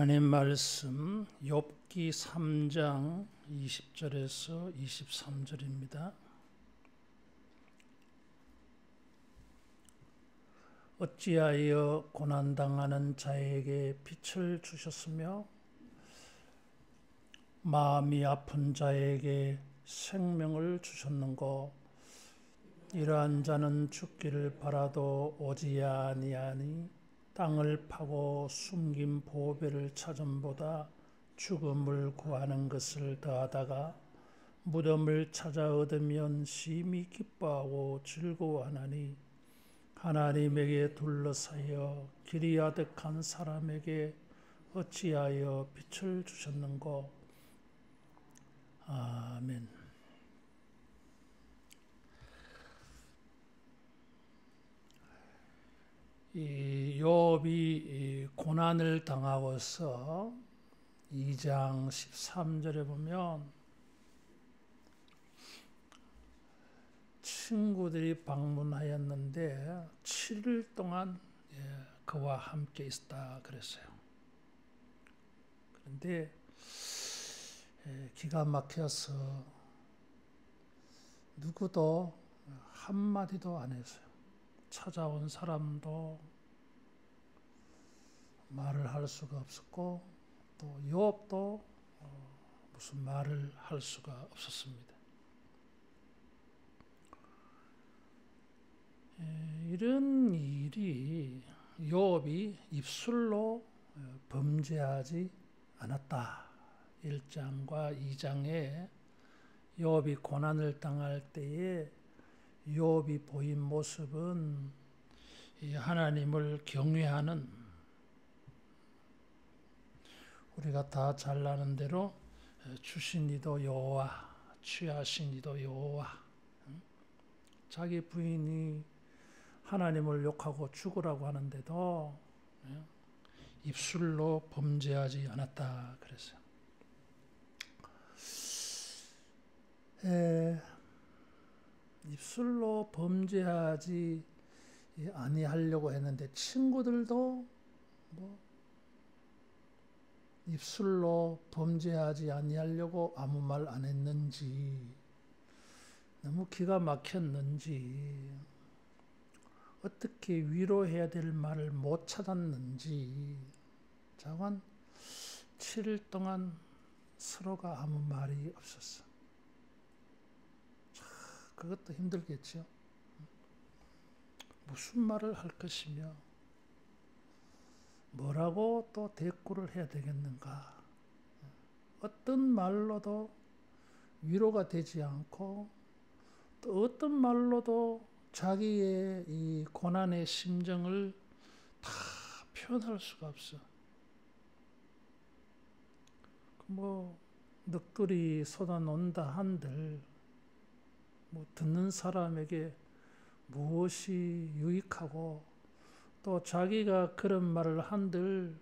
하나님 말씀 욥기 3장 20절에서 23절입니다. 어찌하여 고난당하는 자에게 빛을 주셨으며 마음이 아픈 자에게 생명을 주셨는고, 이러한 자는 죽기를 바라도 오지 아니하니 땅을 파고 숨긴 보배를 찾음보다 죽음을 구하는 것을 더하다가 무덤을 찾아 얻으면 심히 기뻐하고 즐거워하나니, 하나님에게 둘러싸여 길이 아득한 사람에게 어찌하여 빛을 주셨는고. 아멘. 이 욥이 고난을 당하고서 2장 13절에 보면 친구들이 방문하였는데 7일 동안 그와 함께 있었다 그랬어요. 그런데 기가 막혀서 누구도 한마디도 안 했어요. 찾아온 사람도 말을 할 수가 없었고, 또 욥도 무슨 말을 할 수가 없었습니다. 이런 일이 욥이 입술로 범죄하지 않았다. 1장과 2장에 욥이 고난을 당할 때에 욥이 보인 모습은 하나님을 경외하는, 우리가 다 잘 아는 대로 주신 이도 여호와, 취하신 이도 여호와, 자기 부인이 하나님을 욕하고 죽으라고 하는데도 입술로 범죄하지 않았다 그랬어요. 입술로 범죄하지 아니하려고 했는데 친구들도 입술로 범죄하지 아니하려고 아무 말 안 했는지, 너무 기가 막혔는지, 어떻게 위로해야 될 말을 못 찾았는지, 자관 7일 동안 서로가 아무 말이 없었어. 그것도 힘들겠죠. 무슨 말을 할 것이며 뭐라고 또 대꾸를 해야 되겠는가. 어떤 말로도 위로가 되지 않고, 또 어떤 말로도 자기의 이 고난의 심정을 다 표현할 수가 없어. 넋두리 쏟아놓는다 한들 듣는 사람에게 무엇이 유익하고, 또 자기가 그런 말을 한들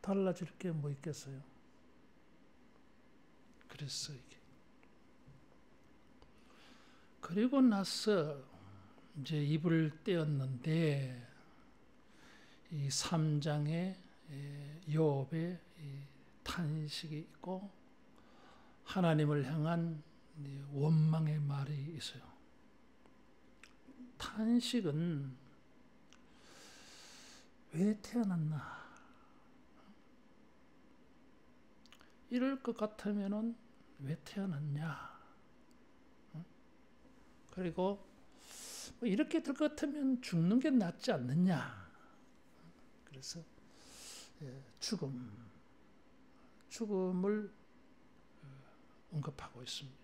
달라질 게 뭐 있겠어요. 그랬어 이게. 그리고 나서 이제 입을 떼었는데, 이 3장에 욥의 탄식이 있고 하나님을 향한 원망의 말이 있어요. 탄식은 왜 태어났나? 이럴 것 같으면은 왜 태어났냐? 그리고 이렇게 될 것 같으면 죽는 게 낫지 않느냐? 그래서 죽음을 언급하고 있습니다.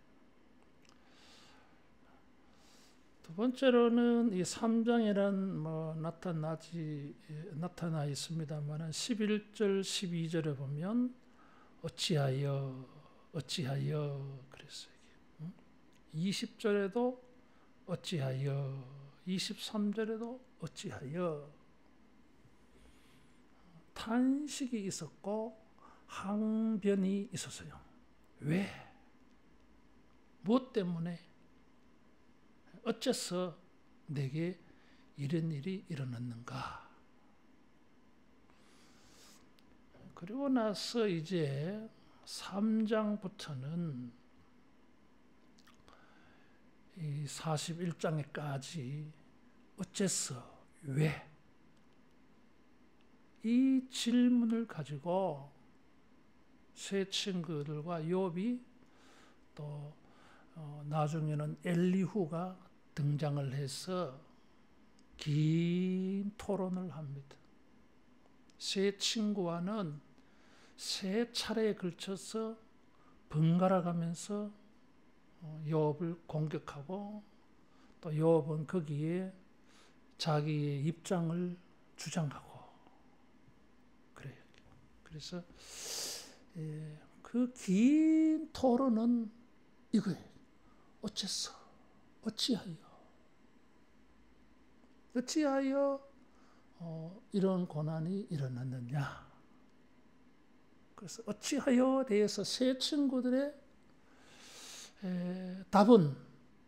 두 번째로는 이 3장에는 나타나 있습니다만 11절 12절에 보면 어찌하여 그랬어요. 20절에도 어찌하여, 23절에도 어찌하여. 탄식이 있었고 항변이 있었어요. 왜? 무엇 때문에? 어째서 내게 이런 일이 일어났는가? 그리고 나서 이제 3장부터는 이 41장에까지 어째서 왜 이 질문을 가지고 세 친구들과 욥이 또 나중에는 엘리후가 등장을 해서 긴 토론을 합니다. 세 친구와는 세 차례에 걸쳐서 번갈아 가면서 욥을 공격하고 또 욥은 거기에 자기의 입장을 주장하고 그래요. 그래서 그 긴 토론은 이거예요. 어째서? 어찌하여 이런 고난이 일어났느냐? 그래서 어찌하여 대해서 세 친구들의 답은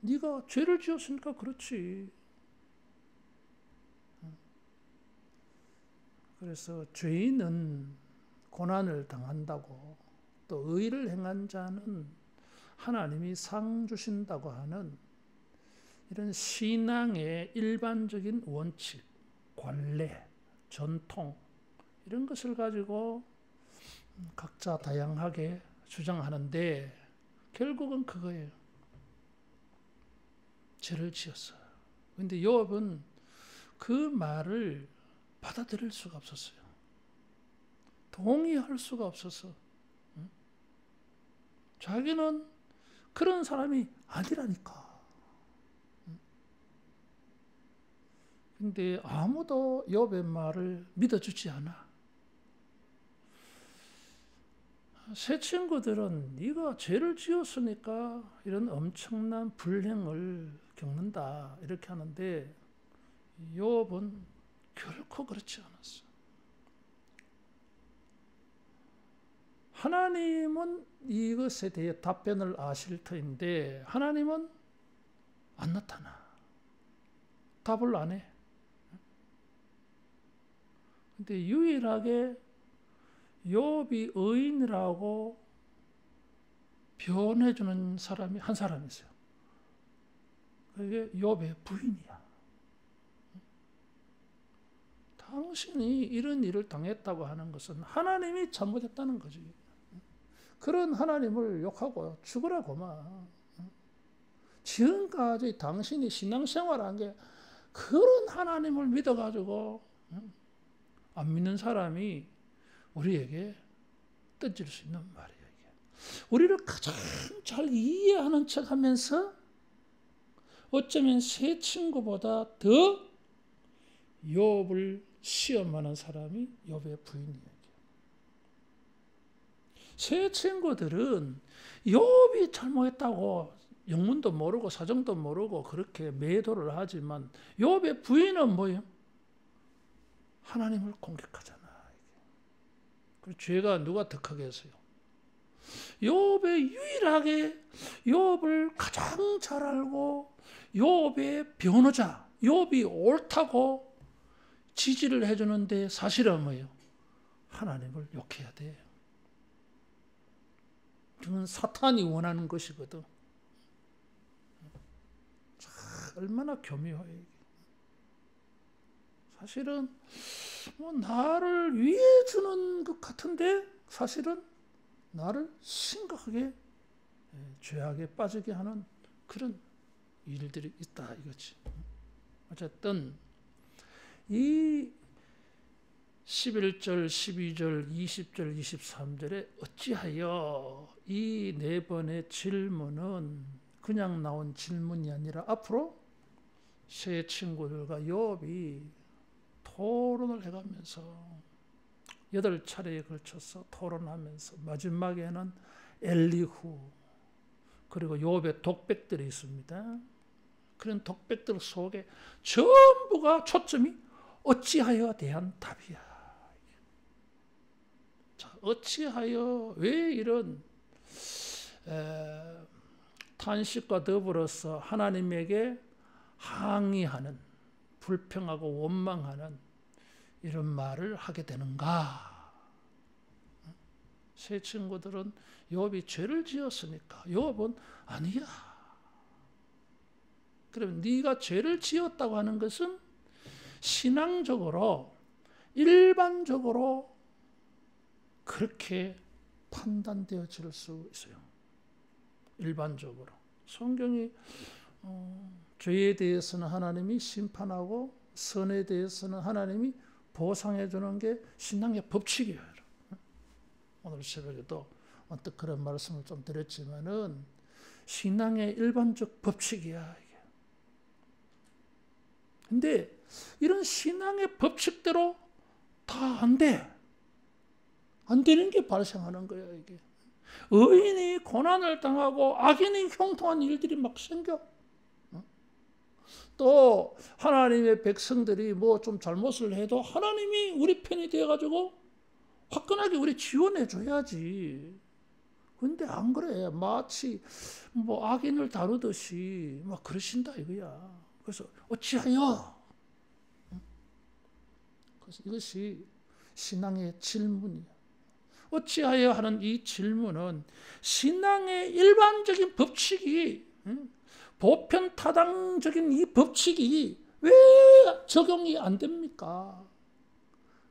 네가 죄를 지었으니까 그렇지. 그래서 죄인은 고난을 당한다고 또 의를 행한 자는 하나님이 상 주신다고 하는 이런 신앙의 일반적인 원칙, 관례, 전통 이런 것을 가지고 각자 다양하게 주장하는데 결국은 그거예요. 죄를 지었어요. 그런데 욥은 그 말을 받아들일 수가 없었어요. 동의할 수가 없어서. 자기는 그런 사람이 아니라니까. 근데 아무도 욥의 말을 믿어주지 않아. 세 친구들은 네가 죄를 지었으니까 이런 엄청난 불행을 겪는다 이렇게 하는데 욥은 결코 그렇지 않았어. 하나님은 이것에 대해 답변을 아실 터인데 하나님은 안 나타나. 답을 안 해. 근데 유일하게 욥이 의인이라고 변해주는 사람이 한 사람이 있어요. 그게 욥의 부인이야. 당신이 이런 일을 당했다고 하는 것은 하나님이 잘못했다는 거지. 그런 하나님을 욕하고 죽으라고만. 지금까지 당신이 신앙생활한 게 그런 하나님을 믿어가지고 안 믿는 사람이 우리에게 던질 수 있는 말이에요. 우리를 가장 잘 이해하는 척하면서 어쩌면 세 친구보다 더 욥을 시험하는 사람이 욥의 부인이에요. 세 친구들은 욥이 잘못했다고 영문도 모르고 사정도 모르고 그렇게 매도를 하지만 욥의 부인은 뭐예요? 하나님을 공격하잖아. 그리고 죄가 누가 더 크겠어요? 욥의 유일하게 욥을 가장 잘 알고 욥의 변호자, 욥이 옳다고 지지를 해주는데 사실은 뭐예요? 하나님을 욕해야 돼. 그건 사탄이 원하는 것이거든. 얼마나 교묘해. 사실은 뭐 나를 위해 주는 것 같은데 사실은 나를 심각하게 죄악에 빠지게 하는 그런 일들이 있다 이거지. 어쨌든 이 11절, 12절, 20절, 23절에 어찌하여 이 네 번의 질문은 그냥 나온 질문이 아니라 앞으로 세 친구들과 욥이 토론을 해가면서 8차례에 걸쳐서 토론하면서 마지막에는 엘리후 그리고 욥의 독백들이 있습니다. 그런 독백들 속에 전부가 초점이 어찌하여에 대한 답이야. 자, 어찌하여 왜 이런 탄식과 더불어서 하나님에게 항의하는 불평하고 원망하는 이런 말을 하게 되는가? 새 친구들은 욥이 죄를 지었으니까 욥은 아니야. 그럼 네가 죄를 지었다고 하는 것은 신앙적으로 일반적으로 그렇게 판단되어질 수 있어요. 일반적으로. 성경이 죄에 대해서는 하나님이 심판하고 선에 대해서는 하나님이 보상해 주는 게 신앙의 법칙이에요. 오늘 새벽에도 언뜻 그런 말씀을 좀 드렸지만은 신앙의 일반적 법칙이야, 이게. 근데 이런 신앙의 법칙대로 다 안 돼. 안 되는 게 발생하는 거야, 이게. 의인이 고난을 당하고 악인이 형통한 일들이 막 생겨. 또 하나님의 백성들이 뭐 좀 잘못을 해도 하나님이 우리 편이 되어가지고 화끈하게 우리 지원해 줘야지. 근데 안 그래. 마치 뭐 악인을 다루듯이 막 그러신다 이거야. 그래서 어찌하여? 그래서 이것이 신앙의 질문이야. 어찌하여 하는 이 질문은 신앙의 일반적인 법칙이, 보편타당적인 이 법칙이 왜 적용이 안 됩니까?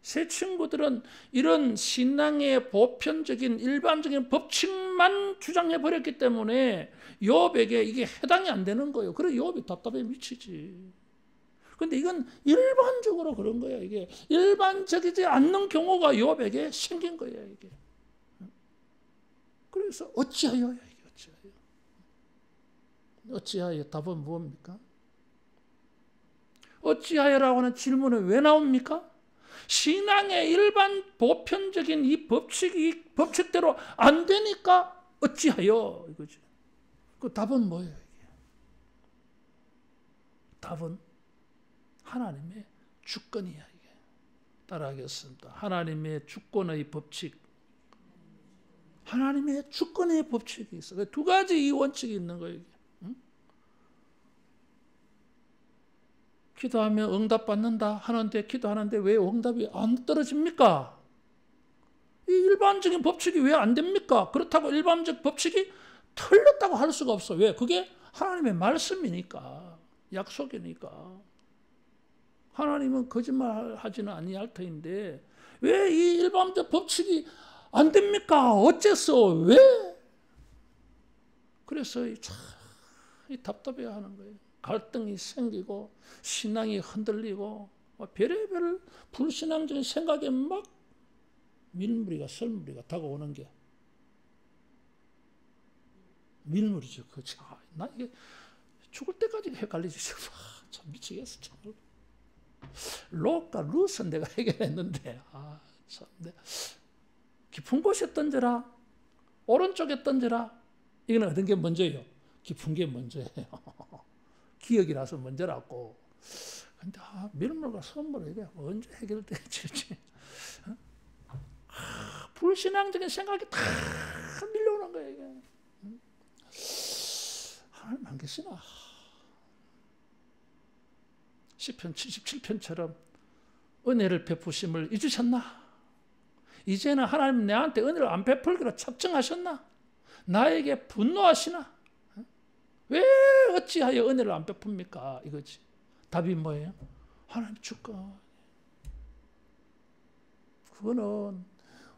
새 친구들은 이런 신앙의 보편적인 일반적인 법칙만 주장해 버렸기 때문에 욥에게 이게 해당이 안 되는 거예요. 그래 욥이 답답해 미치지. 근데 이건 일반적으로 그런 거야. 이게 일반적이지 않는 경우가 욥에게 생긴 거야, 이게. 그래서 어찌하여야 이게 어찌하여? 어찌하여 답은 무엇입니까? 어찌하여라고 하는 질문은 왜 나옵니까? 신앙의 일반 보편적인 이 법칙이 법칙대로 안 되니까 어찌하여 이거지. 그 답은 뭐예요, 이게? 답은 하나님의 주권이야, 이게. 따라하겠습니다. 하나님의 주권의 법칙. 하나님의 주권의 법칙이 있어. 두 가지 이 원칙이 있는 거예요, 이게. 기도하면 응답받는다 하는데 기도하는데 왜 응답이 안 떨어집니까? 이 일반적인 법칙이 왜 안 됩니까? 그렇다고 일반적 법칙이 틀렸다고 할 수가 없어. 왜? 그게 하나님의 말씀이니까. 약속이니까. 하나님은 거짓말하지는 아니할 터인데 왜 이 일반적 법칙이 안 됩니까? 어째서? 왜? 그래서 참 답답해하는 거예요. 갈등이 생기고 신앙이 흔들리고 별의별 불신앙적인 생각에 막 밀무리가 설무리가 다가오는 게 밀무리죠. 그렇죠. 나 이게 죽을 때까지 헷갈리지. 참 미치겠어. 참. 롯과 룻은 내가 해결했는데 참. 깊은 곳에 던져라. 오른쪽에 던져라. 이거는 어떤 게 먼저예요? 깊은 게 먼저예요. 기억이라서 먼저라고. 근데 밀물과 선물을 이게 언제 해결될지. 불신앙적인 생각이 다 밀려오는 거예요, 이게. 하나님 안 계시나? 시편 77편처럼 은혜를 베푸심을 잊으셨나? 이제는 하나님 내한테 은혜를 안 베풀기로 작정하셨나? 나에게 분노하시나? 왜 어찌하여 은혜를 안 베풉니까? 이거지. 답이 뭐예요? 하나님 주권. 그거는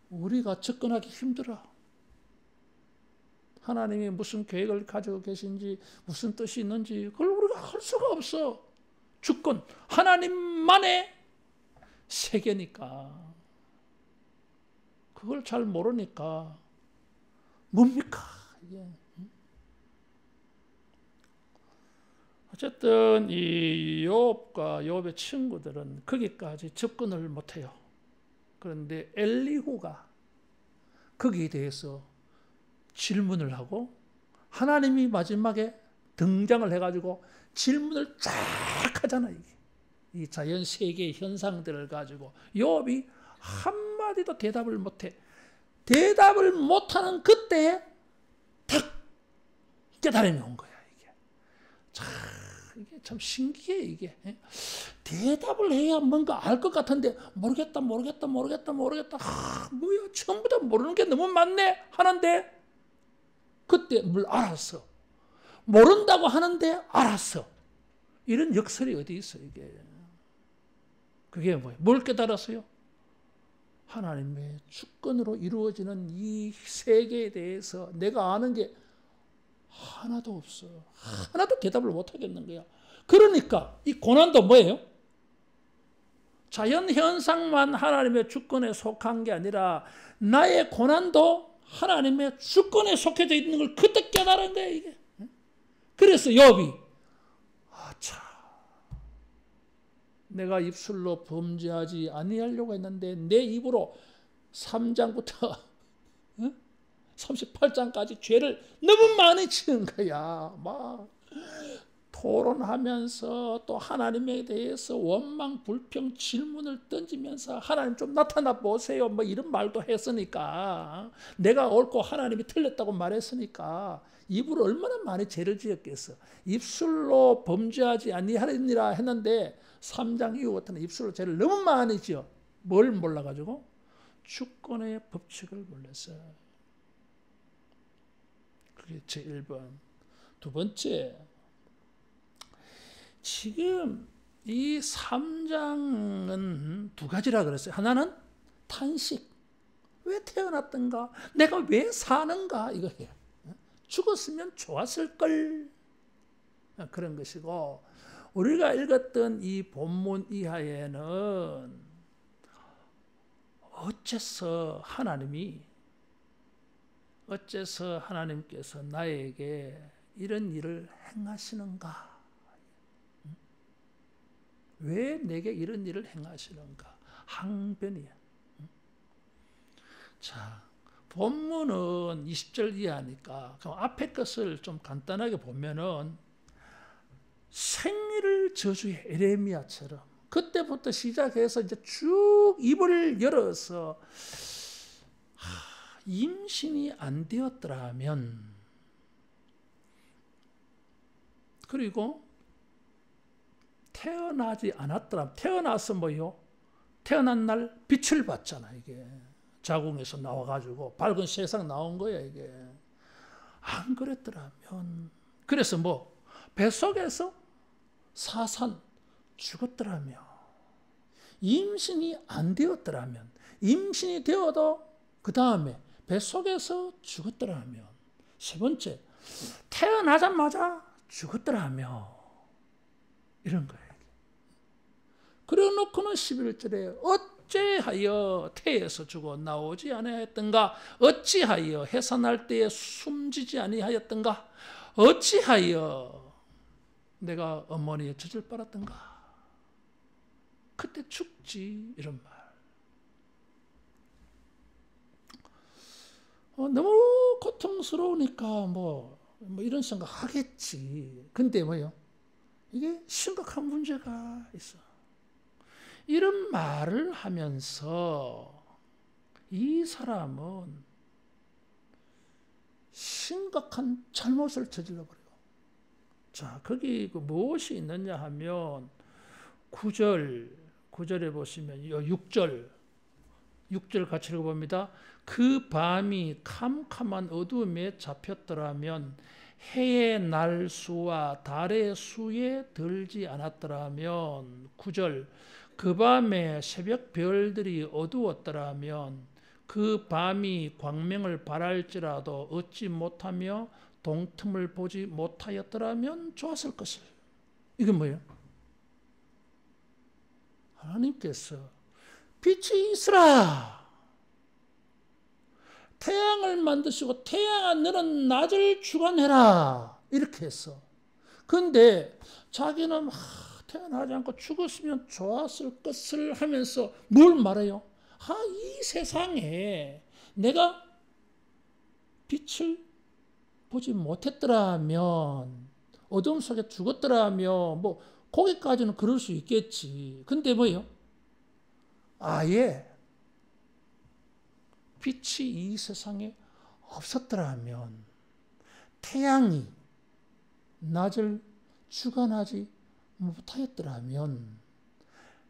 우리가 접근하기 힘들어. 하나님이 무슨 계획을 가지고 계신지 무슨 뜻이 있는지 그걸 우리가 할 수가 없어. 주권. 하나님만의 세계니까. 그걸 잘 모르니까 뭡니까? 이게. 어쨌든 이 욥과 욥의 친구들은 거기까지 접근을 못해요. 그런데 엘리후가 거기에 대해서 질문을 하고 하나님이 마지막에 등장을 해가지고 질문을 쫙 하잖아요. 이 자연 세계의 현상들을 가지고 욥이 한마디도 대답을 못해. 대답을 못하는 그때에 탁 깨달음이 온 거야. 이게 참 신기해. 이게 대답을 해야 뭔가 알 것 같은데 모르겠다. 뭐야 전부 다 모르는 게 너무 많네 하는데 그때 뭘 알았어. 모른다고 하는데 알았어. 이런 역설이 어디 있어 이게. 그게 뭐예요? 뭘 깨달았어요? 하나님의 주권으로 이루어지는 이 세계에 대해서 내가 아는 게 하나도 없어. 하나도 대답을 못 하겠는 거야. 그러니까 이 고난도 뭐예요? 자연 현상만 하나님의 주권에 속한 게 아니라 나의 고난도 하나님의 주권에 속해져 있는 걸 그때 깨달은 거야 이게. 그래서 욥이 내가 입술로 범죄하지 아니하려고 했는데 내 입으로 3장부터 38장까지 죄를 너무 많이 지은 거야. 막 토론하면서 또 하나님에 대해서 원망, 불평, 질문을 던지면서 하나님 좀 나타나 보세요. 뭐 이런 말도 했으니까 내가 옳고 하나님이 틀렸다고 말했으니까 입으로 얼마나 많이 죄를 지었겠어. 입술로 범죄하지 아니하리라 했는데 3장 이후부터는 입술로 죄를 너무 많이 지어. 뭘 몰라가지고? 주권의 법칙을 몰랐어. 그게 제1번. 두 번째, 지금 이 3장은 두 가지라 그랬어요. 하나는 탄식. 왜 태어났던가? 내가 왜 사는가? 이거예요. 죽었으면 좋았을 걸. 그런 것이고, 우리가 읽었던 이 본문 이하에는 어째서 하나님께서 나에게 이런 일을 행하시는가? 왜 내게 이런 일을 행하시는가? 항변이야. 자, 본문은 20절 이하니까 그럼 앞에 것을 좀 간단하게 보면은 생리를 저주해 에레미야처럼 그때부터 시작해서 이제 쭉 입을 열어서 임신이 안 되었더라면 그리고 태어나지 않았더라면 태어나서 뭐요? 태어난 날 빛을 봤잖아 이게 자궁에서 나와가지고 밝은 세상 나온 거야 이게. 안 그랬더라면 그래서 뭐 뱃속에서 사산 죽었더라며 임신이 안 되었더라면 임신이 되어도 그 다음에 뱃속에서 죽었더라면 세 번째 태어나자마자 죽었더라며 이런 거예요. 그래 놓고는 11절에 어찌하여 태에서 죽어 나오지 아니하였던가 어찌하여 해산할 때에 숨지지 아니하였던가 어찌하여 내가 어머니의 젖을 빨았던가 그때 죽지 이런 말. 너무 고통스러우니까 뭐 이런 생각 하겠지. 근데 뭐요? 이게 심각한 문제가 있어. 이런 말을 하면서 이 사람은 심각한 잘못을 저질러 버려요. 자, 거기 무엇이 있느냐 하면 9절에 보시면 6절 같이 읽어봅니다. 그 밤이 캄캄한 어두움에 잡혔더라면 해의 날 수와 달의 수에 들지 않았더라면 9절 그 밤에 새벽 별들이 어두웠더라면 그 밤이 광명을 발할지라도 얻지 못하며 동틈을 보지 못하였더라면 좋았을 것을. 이게 뭐예요? 하나님께서 빛이 있으라 태양을 만드시고 태양아 너는 낮을 주관해라 이렇게 했어. 근데 자기는 태어나지 않고 죽었으면 좋았을 것을 하면서 뭘 말해요? 이 세상에 내가 빛을 보지 못했더라면 어둠 속에 죽었더라면 뭐 거기까지는 그럴 수 있겠지. 근데 뭐예요? 아예 빛이 이 세상에 없었더라면 태양이 낮을 주관하지 못하였더라면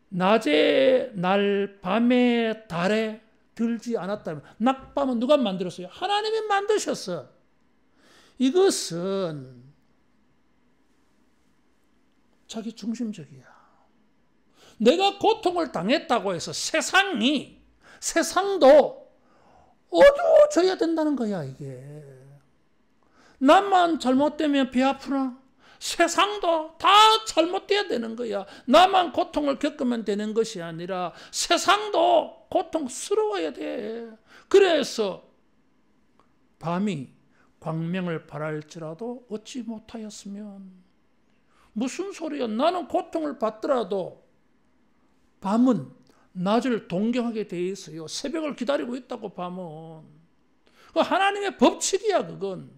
낮에 날 밤에 달에 들지 않았다면, 낮밤은 누가 만들었어요? 하나님이 만드셨어. 이것은 자기 중심적이야. 내가 고통을 당했다고 해서 세상도 어두워져야 된다는 거야, 이게. 나만 잘못되면 배 아프나? 세상도 다 잘못돼야 되는 거야. 나만 고통을 겪으면 되는 것이 아니라 세상도 고통스러워야 돼. 그래서 밤이 광명을 발할지라도 얻지 못하였으면, 무슨 소리야? 나는 고통을 받더라도 밤은 낮을 동경하게 돼 있어요. 새벽을 기다리고 있다고, 밤은. 하나님의 법칙이야, 그건.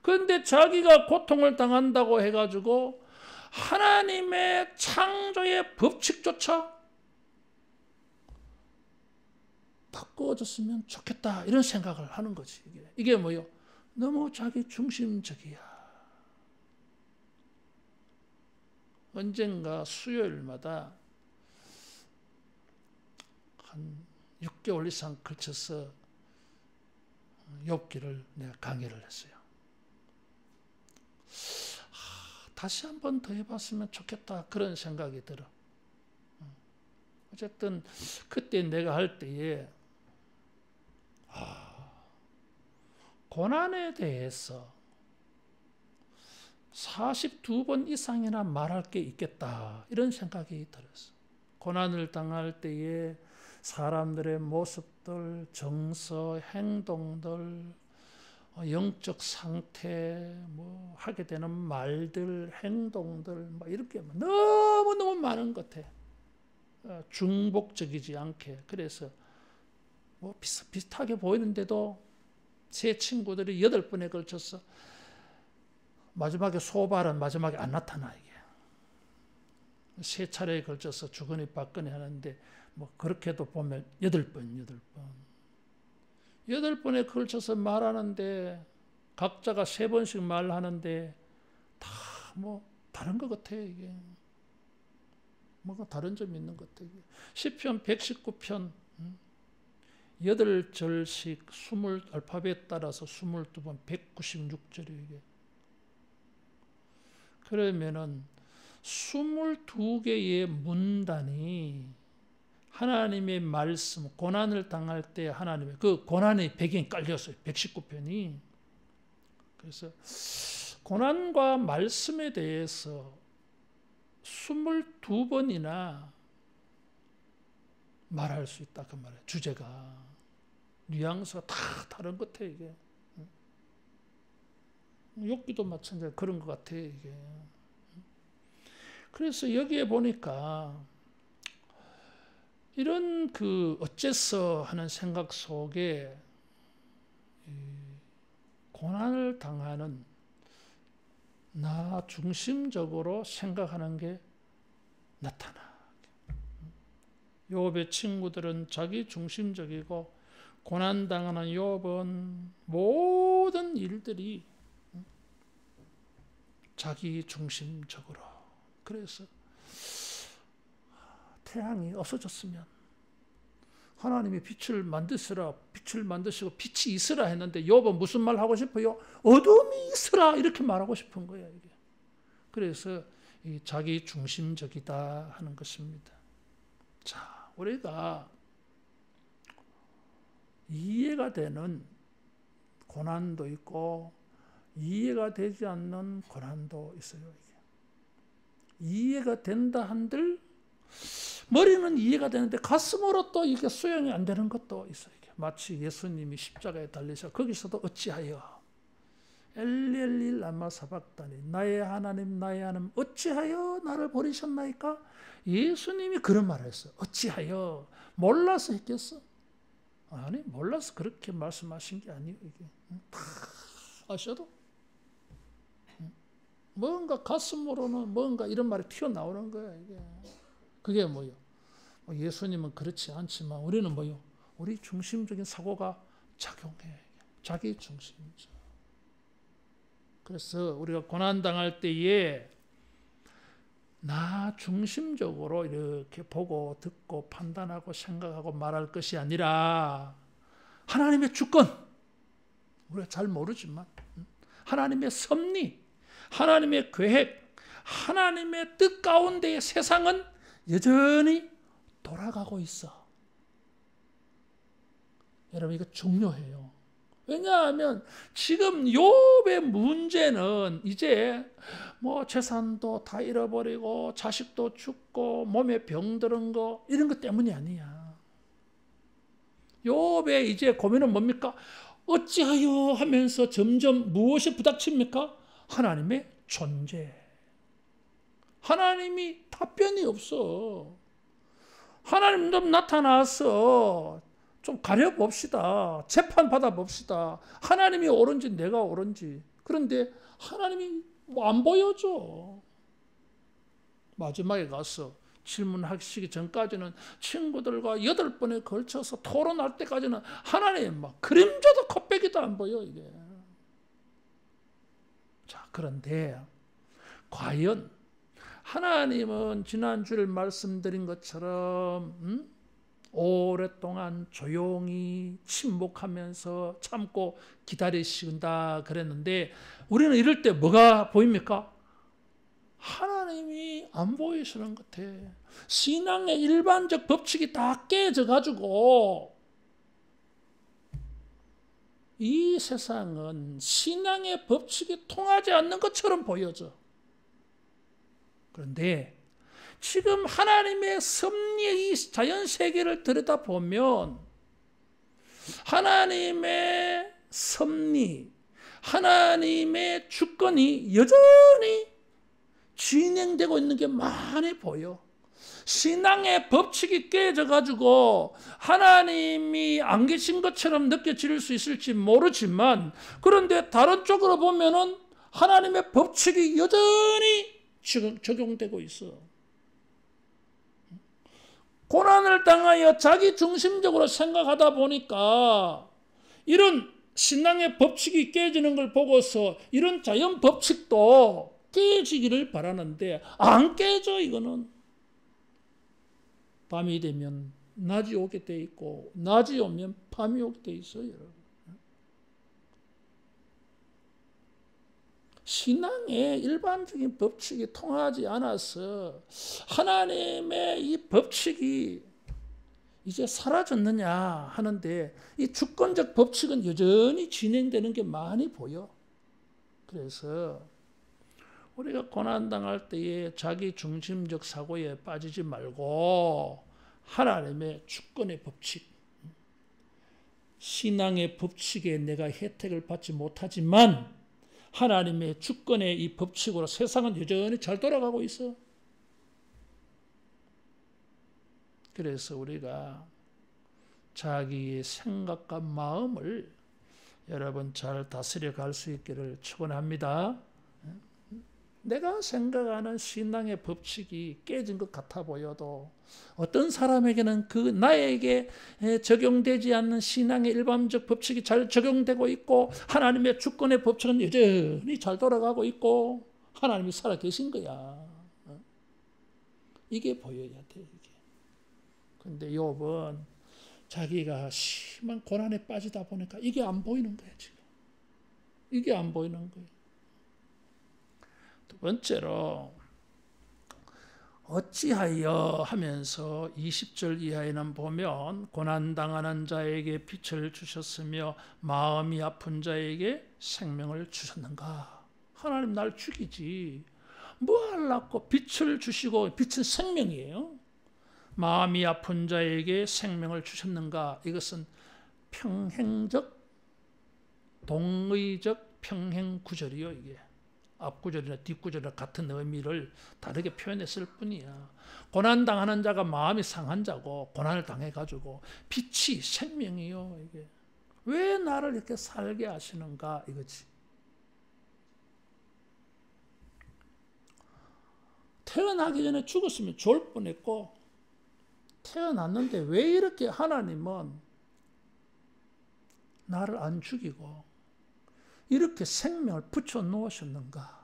그런데 자기가 고통을 당한다고 해가지고 하나님의 창조의 법칙조차 바꿔줬으면 좋겠다, 이런 생각을 하는 거지. 이게 뭐요? 너무 자기 중심적이야. 언젠가 수요일마다 한 6개월 이상 걸쳐서 욥기를 내가 강의를 했어요. 다시 한 번 더 해봤으면 좋겠다, 그런 생각이 들어. 어쨌든 그때 내가 할 때에 고난에 대해서 42번 이상이나 말할 게 있겠다, 이런 생각이 들었어. 고난을 당할 때에 사람들의 모습들, 정서, 행동들, 영적 상태, 하게 되는 말들, 행동들, 이렇게 너무너무 많은 것 같아. 중복적이지 않게. 그래서 비슷비슷하게 보이는데도 제 친구들이 8번에 걸쳐서 마지막에 소발은 마지막에 안 나타나, 이게. 3차례에 걸쳐서 주거니 받거니 하는데, 그렇게도 보면 8번. 8번에 걸쳐서 말하는데, 각자가 3번씩 말하는데, 다 다른 것 같아, 이게. 뭔가 다른 점이 있는 것 같아, 이게. 시편 119편, 8절씩 알파벳 따라서 22번, 196절이에요, 이게. 그러면은 22개의 문단이 하나님의 말씀, 고난을 당할 때 하나님의 그 고난의 배경이 깔렸어요. 119편이. 그래서 고난과 말씀에 대해서 22번이나 말할 수 있다, 그 말이에요. 주제가, 뉘앙스가 다 다른 것 같아, 이게. 욥기도 마찬가지로 그런 것 같아, 이게. 그래서 여기에 보니까 이런 어째서 하는 생각 속에 고난을 당하는 나 중심적으로 생각하는 게 나타나. 욥의 친구들은 자기 중심적이고, 고난당하는 욥은 모든 일들이 자기 중심적으로. 그래서 태양이 없어졌으면 하나님이 빛을 만드시고 빛이 있으라 했는데, 욥은 무슨 말 하고 싶어요? 어둠이 있으라, 이렇게 말하고 싶은 거예요, 이게. 그래서 자기 중심적이다 하는 것입니다. 자, 우리가 이해가 되는 고난도 있고 이해가 되지 않는 고난도 있어요, 이게. 이해가 된다 한들 머리는 이해가 되는데 가슴으로 또 이게 수용이 안 되는 것도 있어요. 마치 예수님이 십자가에 달리셔 거기서도 어찌하여 엘리 엘리 라마 사박다니, 나의 하나님 어찌하여 나를 버리셨나이까? 예수님이 그런 말을 했어요. 어찌하여? 몰라서 했겠어? 아니, 몰라서 그렇게 말씀하신 게 아니에요, 이게. 다 아셔도 뭔가 가슴으로는 뭔가 이런 말이 튀어나오는 거야, 이게. 그게 뭐요? 예수님은 그렇지 않지만 우리는 뭐요? 우리 중심적인 사고가 작용해. 자기 중심적. 그래서 우리가 고난당할 때에 나 중심적으로 이렇게 보고 듣고 판단하고 생각하고 말할 것이 아니라 하나님의 주권, 우리가 잘 모르지만 하나님의 섭리, 하나님의 계획, 하나님의 뜻 가운데의 세상은 여전히 돌아가고 있어. 여러분 이거 중요해요. 왜냐하면 지금 욥의 문제는 이제 뭐 재산도 다 잃어버리고 자식도 죽고 몸에 병들은 거 이런 것 때문이 아니야. 욥의 이제 고민은 뭡니까? 어찌하여 하면서 점점 무엇이 부닥칩니까? 하나님의 존재. 하나님이 답변이 없어. 하나님 좀 나타나서 좀 가려봅시다. 재판받아 봅시다. 하나님이 옳은지 내가 옳은지. 그런데 하나님이 뭐 안 보여줘. 마지막에 가서 질문하시기 전까지는 친구들과 8번에 걸쳐서 토론할 때까지는 하나님 막 그림자도 컵배기도 안 보여 이게. 자, 그런데 과연 하나님은 지난주에 말씀드린 것처럼 오랫동안 조용히 침묵하면서 참고 기다리신다 그랬는데 우리는 이럴 때 뭐가 보입니까? 하나님이 안 보이시는 것 같아. 신앙의 일반적 법칙이 다 깨져가지고 이 세상은 신앙의 법칙이 통하지 않는 것처럼 보여져. 그런데 지금 하나님의 섭리의 이 자연세계를 들여다보면 하나님의 섭리, 하나님의 주권이 여전히 진행되고 있는 게 많이 보여. 신앙의 법칙이 깨져가지고 하나님이 안 계신 것처럼 느껴질 수 있을지 모르지만 그런데 다른 쪽으로 보면은 하나님의 법칙이 여전히 적용되고 있어. 고난을 당하여 자기 중심적으로 생각하다 보니까 이런 신앙의 법칙이 깨지는 걸 보고서 이런 자연 법칙도 깨지기를 바라는데 안 깨져. 이거는 밤이 되면 낮이 오게 돼 있고 낮이 오면 밤이 오게 돼 있어요. 여러분. 신앙의 일반적인 법칙이 통하지 않아서 하나님의 이 법칙이 이제 사라졌느냐 하는데 이 주권적 법칙은 여전히 진행되는 게 많이 보여. 그래서 우리가 고난당할 때에 자기 중심적 사고에 빠지지 말고 하나님의 주권의 법칙, 신앙의 법칙에 내가 혜택을 받지 못하지만 하나님의 주권의 이 법칙으로 세상은 여전히 잘 돌아가고 있어. 그래서 우리가 자기의 생각과 마음을 여러분 잘 다스려 갈 수 있기를 축원합니다. 내가 생각하는 신앙의 법칙이 깨진 것 같아 보여도 어떤 사람에게는 그 나에게 적용되지 않는 신앙의 일반적 법칙이 잘 적용되고 있고 하나님의 주권의 법칙은 여전히 잘 돌아가고 있고 하나님이 살아계신 거야. 이게 보여야 돼. 이게. 근데 욥은 자기가 심한 고난에 빠지다 보니까 이게 안 보이는 거야 지금. 이게 안 보이는 거야. 두 번째로 어찌하여 하면서 20절 이하에는 보면 고난당하는 자에게 빛을 주셨으며 마음이 아픈 자에게 생명을 주셨는가. 하나님 날 죽이지 뭐 하려고 빛을 주시고 빛은 생명이에요. 마음이 아픈 자에게 생명을 주셨는가. 이것은 평행적 동의적 평행 구절이요. 이게 앞구절이나 뒷구절이나 같은 의미를 다르게 표현했을 뿐이야. 고난당하는 자가 마음이 상한 자고 고난을 당해가지고 빛이 생명이요. 이게 왜 나를 이렇게 살게 하시는가 이거지. 태어나기 전에 죽었으면 좋을 뻔했고 태어났는데 왜 이렇게 하나님은 나를 안 죽이고 이렇게 생명을 붙여 놓으셨는가?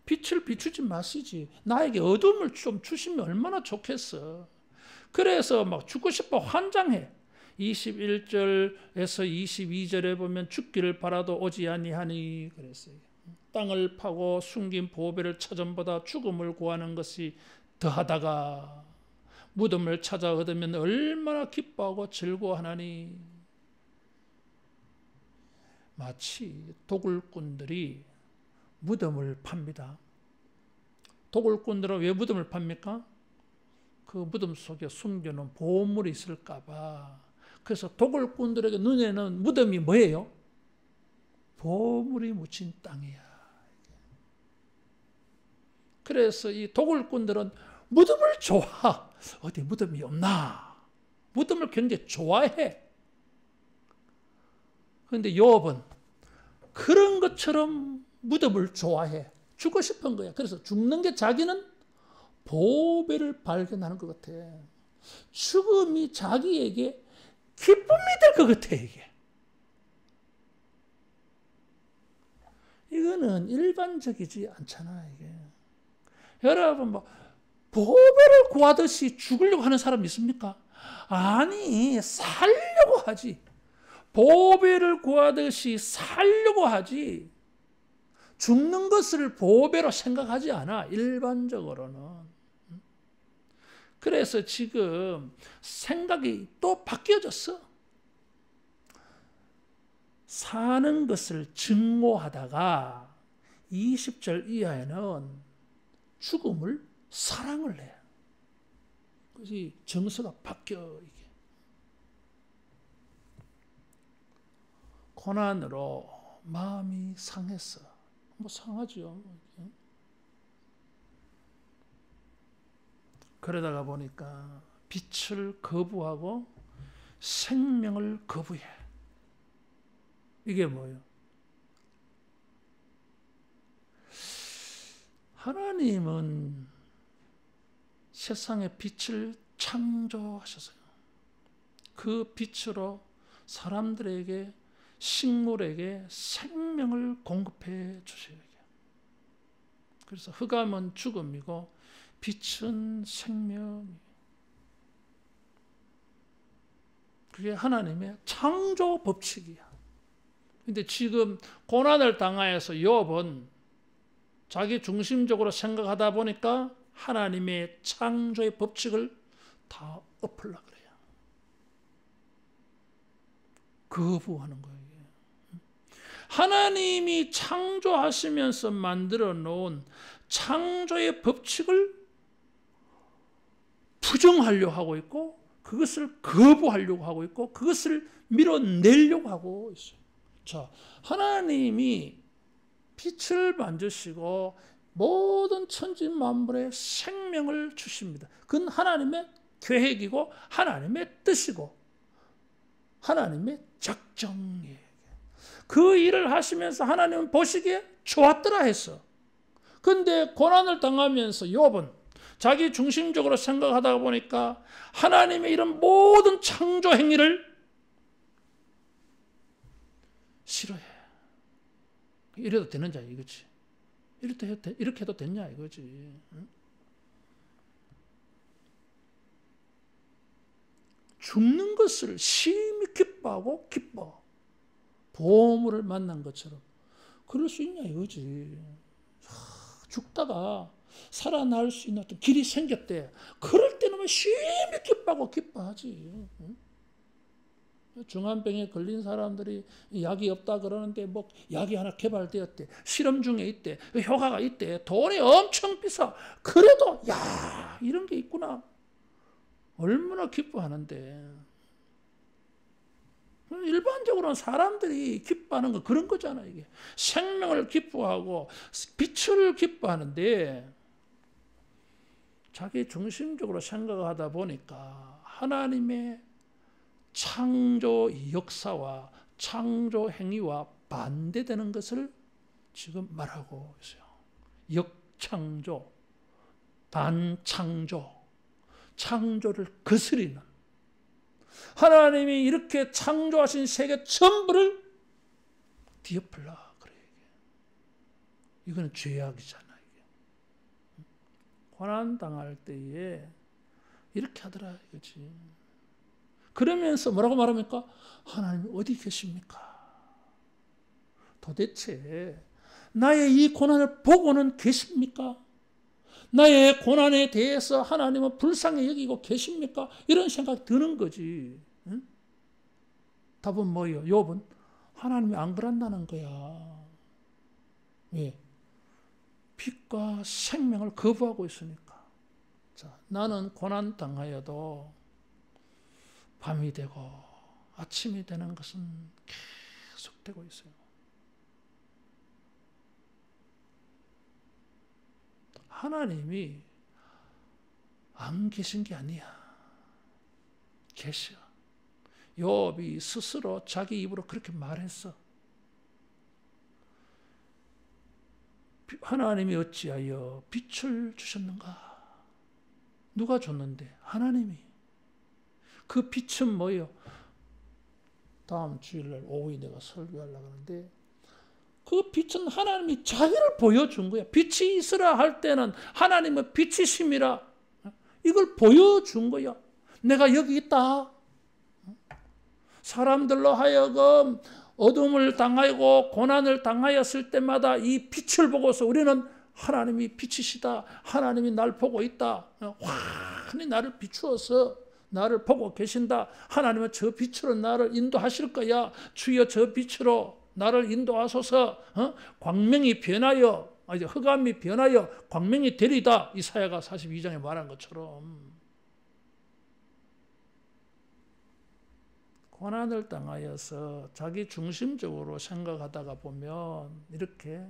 빛을 비추지 마시지. 나에게 어둠을 좀 주시면 얼마나 좋겠어. 그래서 막 죽고 싶어 환장해. 21절에서 22절에 보면 죽기를 바라도 오지 아니하니 그랬어요. 땅을 파고 숨긴 보배를 찾음보다 죽음을 구하는 것이 더하다가 무덤을 찾아 얻으면 얼마나 기뻐하고 즐거워하나니. 마치 도굴꾼들이 무덤을 팝니다. 도굴꾼들은 왜 무덤을 팝니까? 그 무덤 속에 숨겨놓은 보물이 있을까 봐. 그래서 도굴꾼들에게 눈에는 무덤이 뭐예요? 보물이 묻힌 땅이야. 그래서 이 도굴꾼들은 무덤을 좋아. 어디 무덤이 없나? 무덤을 굉장히 좋아해. 그런데 욥은 그런 것처럼 무덤을 좋아해. 죽고 싶은 거야. 그래서 죽는 게 자기는 보배를 발견하는 것 같아. 죽음이 자기에게 기쁨이 될 것 같아. 이거는 일반적이지 않잖아. 이게. 여러분 뭐 보배를 구하듯이 죽으려고 하는 사람 있습니까? 아니, 살려고 하지. 보배를 구하듯이 살려고 하지. 죽는 것을 보배로 생각하지 않아. 일반적으로는. 그래서 지금 생각이 또 바뀌어졌어. 사는 것을 증오하다가 20절 이하에는 죽음을 사랑을 해. 그래서 정서가 바뀌어. 이게. 고난으로 마음이 상했어. 뭐 상하죠. 그러다가 보니까 빛을 거부하고 생명을 거부해. 이게 뭐예요? 하나님은 세상에 빛을 창조하셨어요. 그 빛으로 사람들에게, 식물에게 생명을 공급해 주셔요. 그래서 흑암은 죽음이고 빛은 생명이에요. 그게 하나님의 창조 법칙이야. 근데 지금 고난을 당하여서 욥은 자기 중심적으로 생각하다 보니까 하나님의 창조의 법칙을 다 엎으려고 그래요. 거부하는 거예요. 하나님이 창조하시면서 만들어 놓은 창조의 법칙을 부정하려고 하고 있고, 그것을 거부하려고 하고 있고, 그것을 밀어내려고 하고 있어요. 자, 하나님이 빛을 만드시고 모든 천지 만물에 생명을 주십니다. 그건 하나님의 계획이고 하나님의 뜻이고 하나님의 작정이에요. 그 일을 하시면서 하나님은 보시기에 좋았더라 했어. 그런데 고난을 당하면서 욥은 자기 중심적으로 생각하다 보니까 하나님의 이런 모든 창조 행위를 싫어해. 이래도 되느냐 이거지. 이렇게 해도 되냐 이거지. 죽는 것을 심히 기뻐하고 기뻐. 보물을 만난 것처럼. 그럴 수 있냐 이거지. 죽다가 살아날 수 있는 어떤 길이 생겼대. 그럴 때는 심히 기뻐하고 기뻐하지. 중환병에 걸린 사람들이 약이 없다 그러는데 뭐 약이 하나 개발되었대. 실험 중에 있대. 효과가 있대. 돈이 엄청 비싸. 그래도 야 이런 게 있구나. 얼마나 기뻐하는데. 일반적으로는 사람들이 기뻐하는 건 그런 거잖아. 이게 생명을 기뻐하고 빛을 기뻐하는데 자기 중심적으로 생각하다 보니까 하나님의 창조 역사와 창조 행위와 반대되는 것을 지금 말하고 있어요. 역창조, 반창조, 창조를 거스리는 하나님이 이렇게 창조하신 세계 전부를 뒤엎으려 그래. 이거는 죄악이잖아. 이게. 고난당할 때에 이렇게 하더라 이거지. 그러면서 뭐라고 말합니까? 하나님 어디 계십니까? 도대체 나의 이 고난을 보고는 계십니까? 나의 고난에 대해서 하나님은 불쌍히 여기고 계십니까? 이런 생각이 드는 거지. 응? 답은 뭐예요? 욥은 하나님이 안 그런다는 거야. 왜? 빛과 생명을 거부하고 있으니까. 자, 나는 고난 당하여도 밤이 되고 아침이 되는 것은 계속되고 있어요. 하나님이 안 계신 게 아니야. 계셔. 욥이 스스로 자기 입으로 그렇게 말했어. 하나님이 어찌하여 빛을 주셨는가? 누가 줬는데? 하나님이. 그 빛은 뭐예요? 다음 주일날 오후에 내가 설교하려고 하는데 그 빛은 하나님이 자기를 보여준 거야. 빛이 있으라 할 때는 하나님은 빛이심이라 이걸 보여준 거야. 내가 여기 있다. 사람들로 하여금 어둠을 당하고 고난을 당하였을 때마다 이 빛을 보고서 우리는 하나님이 빛이시다. 하나님이 날 보고 있다. 환히 나를 비추어서 나를 보고 계신다. 하나님은 저 빛으로 나를 인도하실 거야. 주여 저 빛으로 나를 인도하소서. 광명이 변하여 흑암이 변하여 광명이 되리다. 이사야가 42장에 말한 것처럼 고난을 당하여서 자기 중심적으로 생각하다가 보면 이렇게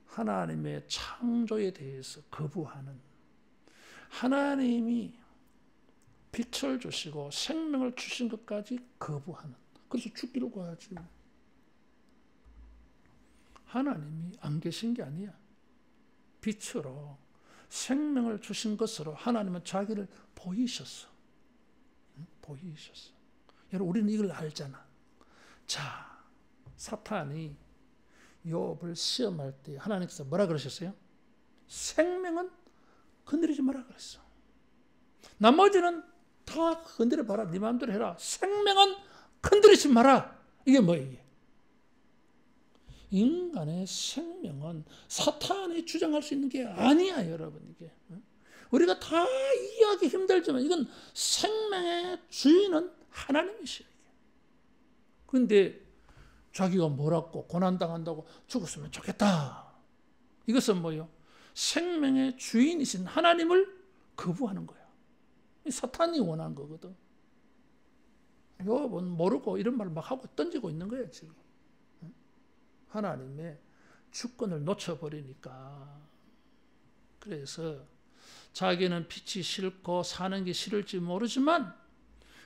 하나님의 창조에 대해서 거부하는, 하나님이 빛을 주시고 생명을 주신 것까지 거부하는, 그래서 죽기를 구하지. 하나님이 안 계신 게 아니야. 빛으로 생명을 주신 것으로 하나님은 자기를 보이셨어. 보이셨어. 여러분 우리는 이걸 알잖아. 자, 사탄이 욥을 시험할 때 하나님께서 뭐라 그러셨어요? 생명은 건드리지 마라 그랬어. 나머지는 다 건드려 봐라. 네 마음대로 해라. 생명은 건드리지 마라. 이게 뭐예요? 인간의 생명은 사탄이 주장할 수 있는 게 아니야, 여러분. 이게 우리가 다 이해하기 힘들지만 이건 생명의 주인은 하나님이시여. 그런데 자기가 뭐라고 고난당한다고 죽었으면 좋겠다. 이것은 뭐예요? 생명의 주인이신 하나님을 거부하는 거야. 사탄이 원한 거거든. 욥은 모르고 이런 말을 막 하고 던지고 있는 거야 지금. 하나님의 주권을 놓쳐버리니까. 그래서 자기는 빛이 싫고 사는 게 싫을지 모르지만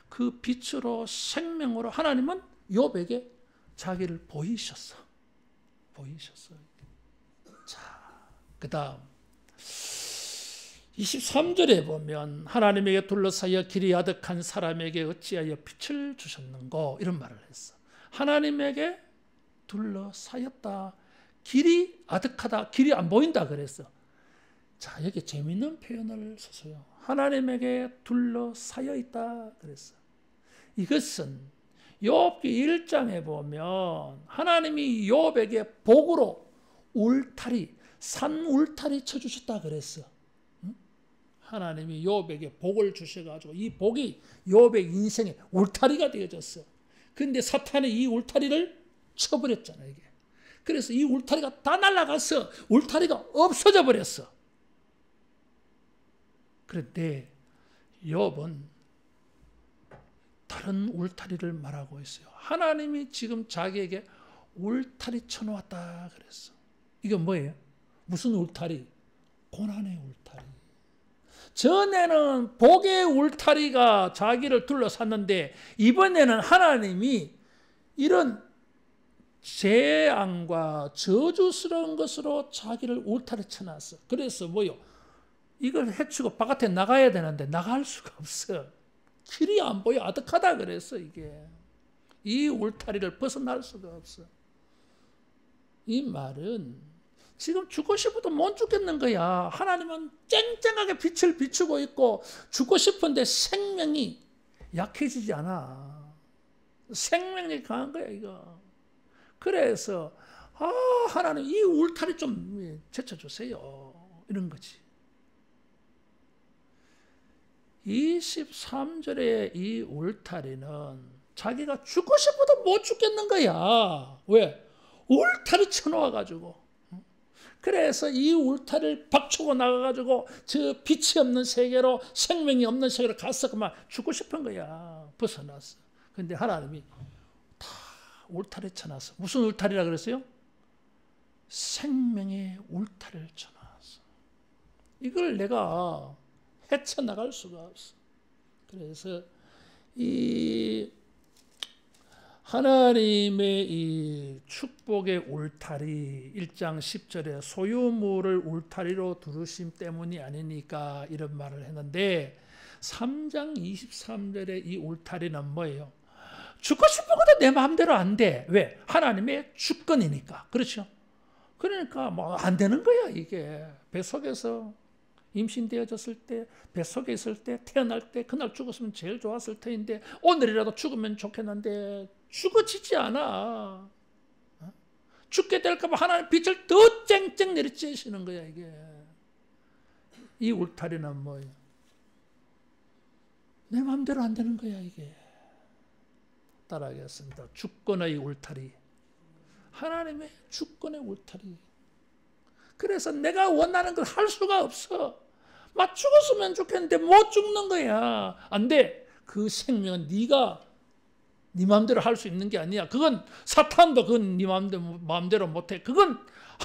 그 빛으로 생명으로 하나님은 욥에게 자기를 보이셨어. 보이셨어요. 자, 그 다음 23절에 보면 하나님에게 둘러싸여 길이 아득한 사람에게 어찌하여 빛을 주셨는고 이런 말을 했어. 하나님에게 둘러싸였다. 길이 아득하다. 길이 안 보인다 그랬어. 자, 여기 재미있는 표현을 썼어요. 하나님에게 둘러싸여 있다 그랬어. 이것은 욥기 1장에 보면 하나님이 욥에게 복으로 울타리, 산 울타리 쳐주셨다 그랬어. 하나님이 욥에게 복을 주셔가지고 이 복이 욥의 인생의 울타리가 되어졌어. 그런데 사탄이 이 울타리를 쳐버렸잖아 이게. 그래서 이 울타리가 다 날아가서 울타리가 없어져 버렸어. 그런데 욥은 다른 울타리를 말하고 있어요. 하나님이 지금 자기에게 울타리 쳐놓았다 그랬어. 이게 뭐예요? 무슨 울타리? 고난의 울타리. 전에는 복의 울타리가 자기를 둘러쌌는데 이번에는 하나님이 이런 재앙과 저주스러운 것으로 자기를 울타리 쳐놨어. 그래서 뭐요? 이걸 해치고 바깥에 나가야 되는데 나갈 수가 없어. 길이 안 보여. 아득하다 그랬어 이게. 이 울타리를 벗어날 수가 없어. 이 말은 지금 죽고 싶어도 못 죽겠는 거야. 하나님은 쨍쨍하게 빛을 비추고 있고 죽고 싶은데 생명이 약해지지 않아. 생명력이 강한 거야 이거. 그래서 하나님 이 울타리 좀 제쳐주세요. 이런 거지. 23절의 이 울타리는 자기가 죽고 싶어도 못 죽겠는 거야. 왜? 울타리 쳐놓아가지고. 그래서 이 울타리를 박치고 나가가지고 저 빛이 없는 세계로, 생명이 없는 세계로 가서 그만 죽고 싶은 거야. 벗어났어. 근데 하나님이 다 울타리 쳐놨어. 무슨 울타리라 그랬어요? 생명의 울타리를 쳐놨어. 이걸 내가 헤쳐나갈 수가 없어. 그래서 이 하나님의 이 축복의 울타리 1장 10절에 소유물을 울타리로 두르심 때문이 아니니까 이런 말을 했는데 3장 23절에 이 울타리는 뭐예요? 죽고 싶어도 내 마음대로 안 돼. 왜? 하나님의 주권이니까. 그렇죠? 그러니까 뭐 안 되는 거야 이게. 뱃속에서 임신되어졌을 때, 뱃속에 있을 때, 태어날 때 그날 죽었으면 제일 좋았을 터인데 오늘이라도 죽으면 좋겠는데 죽어지지 않아. 죽게 될까 봐 하나님 빛을 더 쨍쨍 내리쬐시는 거야 이게. 이 울타리는 뭐예요? 내 마음대로 안 되는 거야 이게. 따라하겠습니다. 주권의 울타리. 하나님의 주권의 울타리. 그래서 내가 원하는 걸 할 수가 없어. 막 죽었으면 좋겠는데 못 죽는 거야. 안 돼. 그 생명은 네가 네 마음대로 할 수 있는 게 아니야. 그건 사탄도 그건 네 마음대로 못해. 그건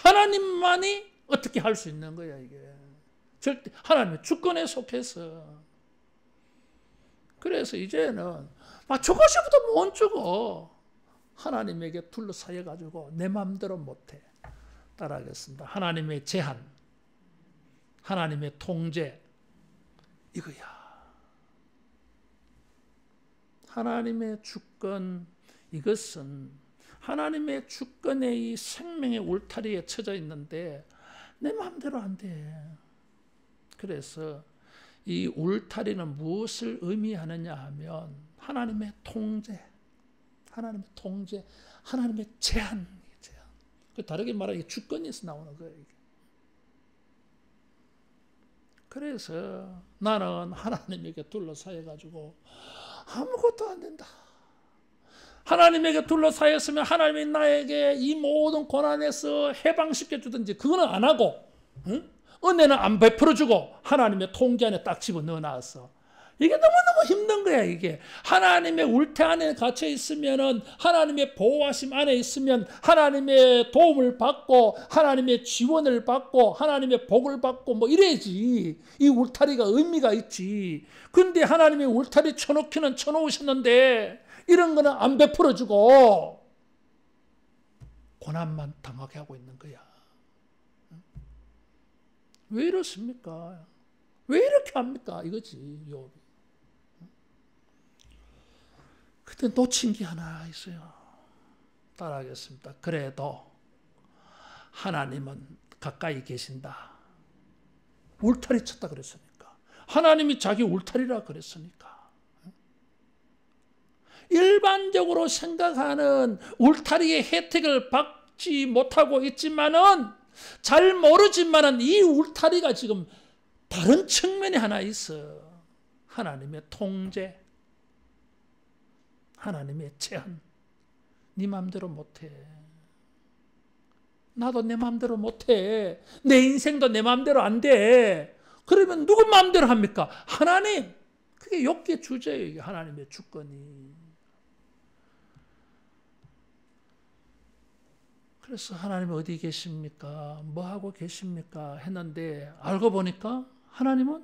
하나님만이 어떻게 할 수 있는 거야 이게. 절대 하나님의 주권에 속해서. 그래서 이제는 막 죽고 싶어도 못 죽어. 하나님에게 둘러싸여 가지고 내 마음대로 못해. 따라하겠습니다. 하나님의 제한, 하나님의 통제, 이거야. 하나님의 주권, 이것은 하나님의 주권의 이 생명의 울타리에 쳐져 있는데 내 마음대로 안 돼. 그래서 이 울타리는 무엇을 의미하느냐 하면 하나님의 통제, 하나님의 통제, 하나님의 제한. 다르게 말하면 주권에서 나오는 거예요. 그래서 나는 하나님에게 둘러싸여가지고 아무것도 안 된다. 하나님에게 둘러싸였으면 하나님이 나에게 이 모든 고난에서 해방시켜주든지 그거는 안 하고, 응? 은혜는 안 베풀어주고 하나님의 통제 안에 딱 집어넣어놨어. 이게 너무너무 힘든 거야 이게. 하나님의 울타 안에 갇혀 있으면은, 하나님의 보호하심 안에 있으면 하나님의 도움을 받고 하나님의 지원을 받고 하나님의 복을 받고 뭐 이래야지 이 울타리가 의미가 있지. 근데 하나님의 울타리 쳐놓기는 쳐놓으셨는데 이런 거는 안 베풀어주고 고난만 당하게 하고 있는 거야. 왜 이렇습니까? 왜 이렇게 합니까? 이거지 욥이. 그때 놓친 게 하나 있어요. 따라하겠습니다. 그래도 하나님은 가까이 계신다. 울타리 쳤다 그랬으니까. 하나님이 자기 울타리라 그랬으니까. 일반적으로 생각하는 울타리의 혜택을 받지 못하고 있지만은, 잘 모르지만은 이 울타리가 지금 다른 측면이 하나 있어. 하나님의 통제, 하나님의 제한. 네 마음대로 못해. 나도 내 마음대로 못해. 내 인생도 내 마음대로 안 돼. 그러면 누구 마음대로 합니까? 하나님. 그게 욥기의 주제예요. 이게 하나님의 주권이. 그래서 하나님 어디 계십니까? 뭐 하고 계십니까? 했는데 알고 보니까 하나님은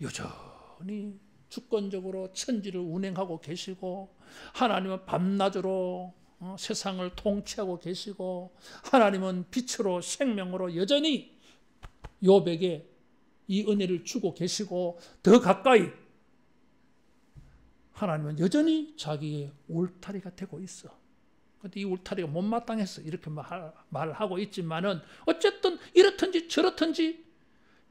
여전히 주권적으로 천지를 운행하고 계시고, 하나님은 밤낮으로 세상을 통치하고 계시고, 하나님은 빛으로 생명으로 여전히 욥에게 이 은혜를 주고 계시고, 더 가까이 하나님은 여전히 자기의 울타리가 되고 있어. 근데 이 울타리가 못마땅해서 이렇게 말하고 있지만은 어쨌든 이렇든지 저렇든지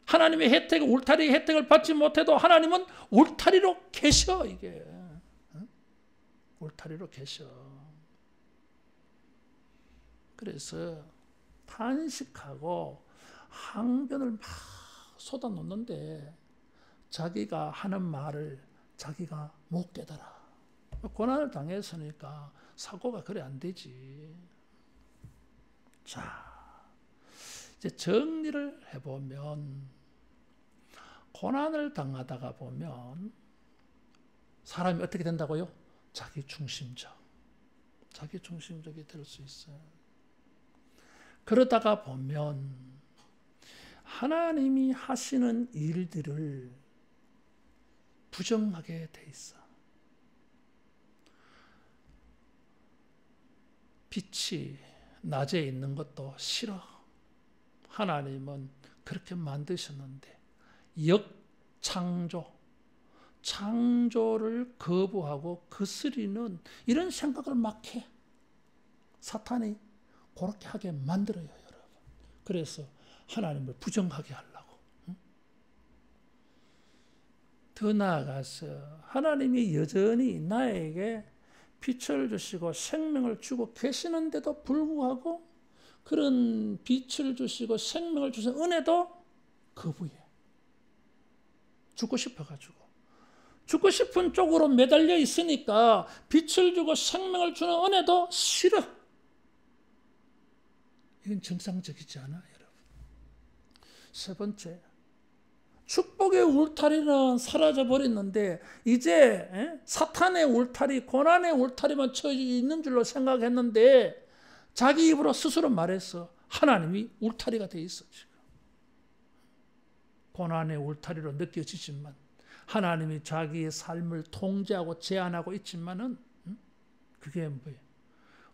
하나님의 혜택, 울타리의 혜택을 받지 못해도 하나님은 울타리로 계셔. 이게 울타리로 계셔. 그래서 탄식하고 항변을 막 쏟아놓는데 자기가 하는 말을 자기가 못 깨달아. 고난을 당했으니까 사고가 그래 안 되지. 자, 이제 정리를 해보면 고난을 당하다가 보면 사람이 어떻게 된다고요? 자기 중심적이 될 수 있어요. 그러다가 보면 하나님이 하시는 일들을 부정하게 돼 있어. 빛이 낮에 있는 것도 싫어. 하나님은 그렇게 만드셨는데 창조를 거부하고 거스리는 이런 생각을 막 해. 사탄이 그렇게 하게 만들어요, 여러분. 그래서 하나님을 부정하게 하려고. 더 나아가서 하나님이 여전히 나에게 빛을 주시고 생명을 주고 계시는데도 불구하고 그런 빛을 주시고 생명을 주신 은혜도 거부해. 죽고 싶어가지고. 죽고 싶은 쪽으로 매달려 있으니까 빛을 주고 생명을 주는 은혜도 싫어. 이건 정상적이지 않아, 여러분. 세 번째, 축복의 울타리는 사라져 버렸는데 이제 사탄의 울타리, 고난의 울타리만 쳐져 있는 줄로 생각했는데 자기 입으로 스스로 말했어. 하나님이 울타리가 돼 있어, 지금. 고난의 울타리로 느껴지지만 하나님이 자기의 삶을 통제하고 제한하고 있지만은 그게 뭐예요?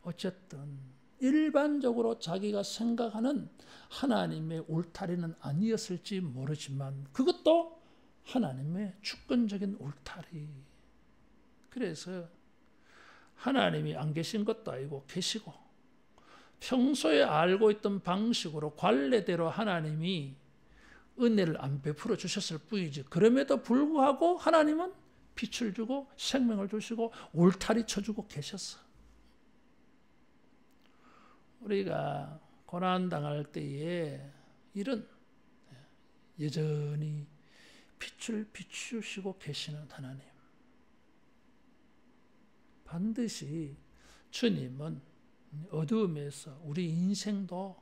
어쨌든 일반적으로 자기가 생각하는 하나님의 울타리는 아니었을지 모르지만 그것도 하나님의 주권적인 울타리. 그래서 하나님이 안 계신 것도 아니고 계시고 평소에 알고 있던 방식으로 관례대로 하나님이 은혜를 안 베풀어 주셨을 뿐이지. 그럼에도 불구하고 하나님은 빛을 주고 생명을 주시고 울타리 쳐주고 계셨어. 우리가 고난당할 때에 이런 여전히 빛을 비추시고 계시는 하나님. 반드시 주님은 어두움에서 우리 인생에도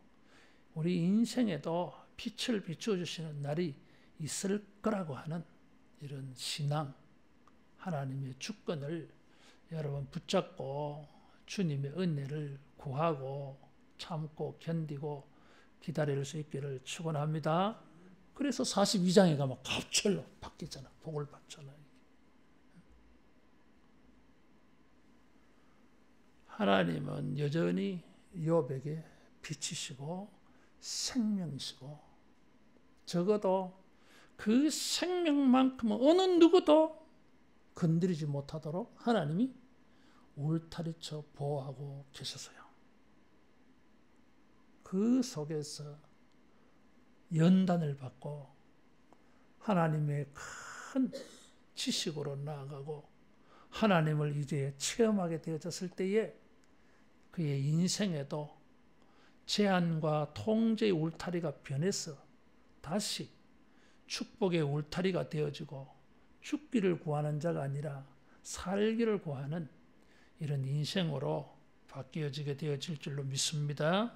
빛을 비춰주시는 날이 있을 거라고 하는 이런 신앙, 하나님의 주권을 여러분 붙잡고 주님의 은혜를 구하고 참고 견디고 기다릴 수 있기를 축원합니다. 그래서 42장에 가면 갑절로 바뀌잖아. 복을 받잖아요. 하나님은 여전히 욥에게 빛이시고 생명이시고 적어도 그 생명만큼은 어느 누구도 건드리지 못하도록 하나님이 울타리쳐 보호하고 계셔서요. 그 속에서 연단을 받고 하나님의 큰 지식으로 나아가고 하나님을 이제 체험하게 되어졌을 때에 그의 인생에도 제한과 통제의 울타리가 변해서 다시 축복의 울타리가 되어지고 죽기를 구하는 자가 아니라 살기를 구하는 이런 인생으로 바뀌어지게 되어질 줄로 믿습니다.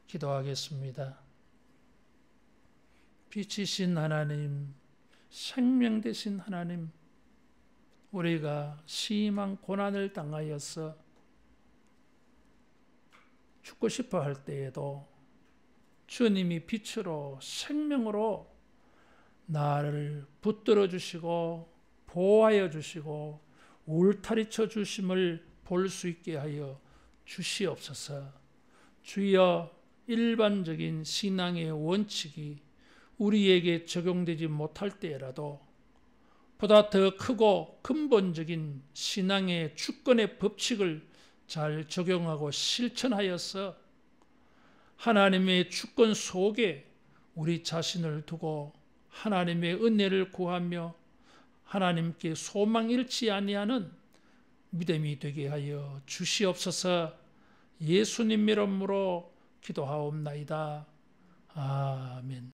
기도하겠습니다. 빛이신 하나님, 생명 되신 하나님, 우리가 심한 고난을 당하여서 죽고 싶어 할 때에도 주님이 빛으로 생명으로 나를 붙들어 주시고 보호하여 주시고 울타리 쳐 주심을 볼 수 있게 하여 주시옵소서. 주여, 일반적인 신앙의 원칙이 우리에게 적용되지 못할 때라도 보다 더 크고 근본적인 신앙의 주권의 법칙을 잘 적용하고 실천하여서 하나님의 주권 속에 우리 자신을 두고 하나님의 은혜를 구하며 하나님께 소망 잃지 아니하는 믿음이 되게 하여 주시옵소서. 예수님 이름으로 기도하옵나이다. 아멘.